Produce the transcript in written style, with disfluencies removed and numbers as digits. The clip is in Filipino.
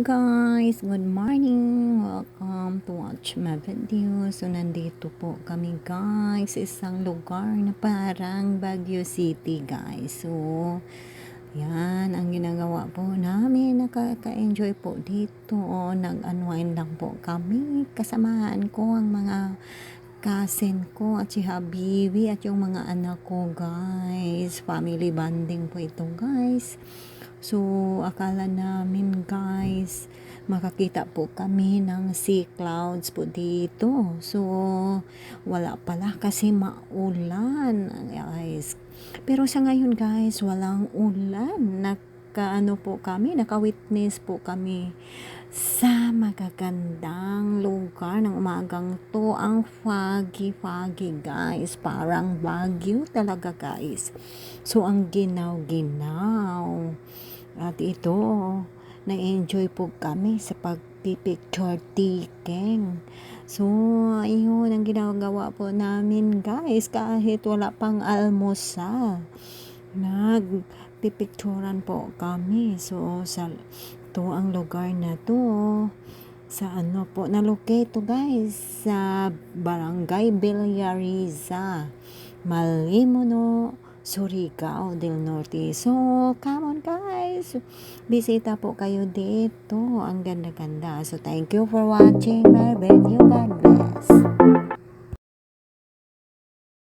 guys, good morning. Welcome to watch my video. So nandito po kami guys sa isang lugar na parang Baguio City guys. So yan ang ginagawa po namin. Nakaka-enjoy po dito. Nag-unwind lang po kami. Kasamaan ko ang mga cousin ko at si Habibi at yung mga anak ko guys. Family bonding po ito guys. So, akala namin guys, makakita po kami ng sea clouds po dito. So, wala pala kasi maulan guys. Pero sa ngayon guys, walang ulan. Naka-witness po kami sa magagandang lugar ng umagang to. Ang foggy guys, parang Baguio talaga guys. So ang ginaw-ginaw at ito, na-enjoy po kami sa pagpipicture taking. So ayun ang ginagawa po namin guys, kahit wala pang almusal, nagpipicturan po kami. So sa to ang lugar na to, sa na-locate to guys, sa Barangay Villariza, Malimono, Surigao del Norte. So come on guys, bisita po kayo dito, ang ganda-ganda. So thank you for watching my video. God bless.